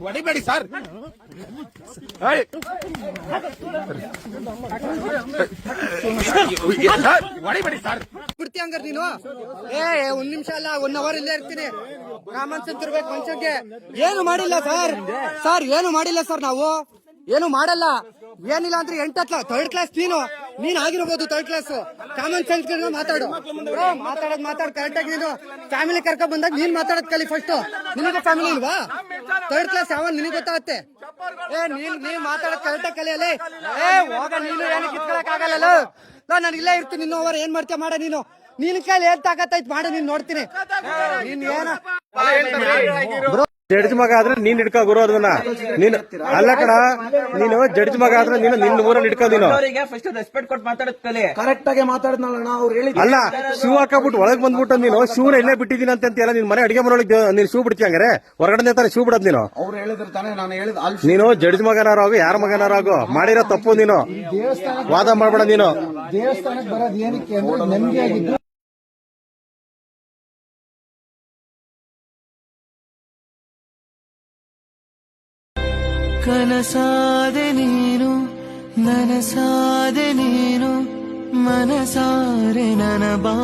ಹೊಡಿಬೇಡಿ sir. ಹೊಡಿಬೇಡಿ sir. ಬಿಡ್ತಿ ಹಂಗಾರ ನೀನು? ಒಂದ್ ನಿಮಿಷ ಅಲ್ಲ, 1 ಅವರ್ ಇಲ್ಲೇ ಇರ್ತೀನಿ. ಕಾಮನ್ ಸೆನ್ಸ್ ಇರ್ಬೇಕು ಮನುಷ್ಯಗೆ. ಏನು ಮಾಡಿಲ್ಲ ಸರ್, ಏನು ಮಾಡಿಲ್ಲ ಸರ್. ನಾವು ಏನು ಮಾಡಲ್ಲ. ಏನಿಲ್ಲ ಅಂದ್ರೆ 8 ಥರ್ಡ್ ಕ್ಲಾಸ್ ನೀನ್ ಆಗಿರ್ಬೋದು. ಥರ್ಡ್ ಕ್ಲಾಸ್ ಕಾಮನ್ ಸೆನ್ಸ್ ಮಾತಾಡು. ಮಾತಾಡ್ ಕರೆಕ್ಟ್ ಆಗಿ. ನೀನು ಫ್ಯಾಮಿಲಿ ಕರ್ಕೊಂಡ್ ಬಂದಾಗ ನೀನ್ ಮಾತಾಡೋದ್ ಕಲಿ ಫಸ್ಟ್. ನಿನಗೆ ಫ್ಯಾಮಿಲಿ ಇಲ್ವಾ? ಥರ್ಡ್ ಕ್ಲಾಸ್ ಯಾವ ನಿನಗೆ ಗೊತ್ತಾಗತ್ತೆ? ನೀನ್ ಮಾತಾಡೋದ್ ಕರೆಕ್ಟ್ ಆಗಿ ಕಲಿಯಲ್ಲ. ಹೋಗ ನೀನು. ಏನು ಕಿತ್ಕೊಳಕ್ ಆಗಲ್ಲ. ನಾನು ಇಲ್ಲೇ ಇರ್ತೀನಿ. ಇನ್ನೂ ಅವರ್ ಏನ್ ಮಾಡ್ತೀಯ ಮಾಡ. ನಿನ್ ಕೈಲಿ ಏನ್ ತಾಕತ್ತೈತ್ ಮಾಡ. ನೀನ್ ನೋಡ್ತೀನಿ. ನೀನ್ ಏನ ಜಡ್ಜ್ ಮಗ ಆದ್ರೆ ನೀನ್ ಹಿಡ್ಕೋ ಗುರು ಅದನ್ನ. ನೀನು ಅಲ್ಲ ಕಣ, ನೀನು ಜಡ್ಜ್ ಮಗ ಆದ್ರೆ ನೀನು ನಿನ್ನ ಊರಲ್ಲಿ ಹಿಡ್ಕೋ. ನೀನು ಫಸ್ಟ್ ರೆಸ್ಪೆಕ್ಟ್ ಕೊಟ್ಟು ಮಾತಾಡೋದ್ ಕಲೆ. ಕರೆಕ್ಟ್ ಆಗಿ ಮಾತಾಡ್ನಲ್ಲ ಅವ್ರು ಹೇಳಿ. ಅಲ್ಲ, ಶೂ ಹಾಕಬಿಟ್ಟು ಒಳಗ್ ಬಂದ್ಬಿಟ್ಟು ನೀನು ಶೂನ ಎಲ್ಲೇ ಬಿಟ್ಟಿದ್ದೀನಿ ಅಂತೆಲ್ಲ ನಿನ್ ಮನೆ ಅಡಿಗೆ ಮನೆಯೊಳಗೆ ನೀನು ಶೂ ಬಿಡ್ತೀಯ ಹಂಗಾರೆ? ಹೊರಗಡೆ ತಾನೆ ಶೂ ಬಿಡೋದ್ ನೀನು? ಅವ್ರು ಹೇಳಿದ್ರು ತಾನೇ, ನಾನು ಹೇಳಿದ್. ನೀನು ಜಡ್ಜ್ ಮಗನಾರಾಗು ಯಾರ ಮಗನಾರಾಗು ಮಾಡಿರೋ ತಪ್ಪು. ನೀನು ವಾದ ಮಾಡ್ಬೇಡ. ನೀನು ದೇವಸ್ಥಾನಕ್ಕೆ ಬರೋದು ಏನಕ್ಕೆ ಅಂದ್ರೆ ನೆಮ್ಮದಿ ಆಗಿದ್ದು. ಕನಸಾದೆ ನೀನು, ನನಸಾದೆ ನೀನು, ಮನಸಾರೆ ನನ್ನ ಬಾ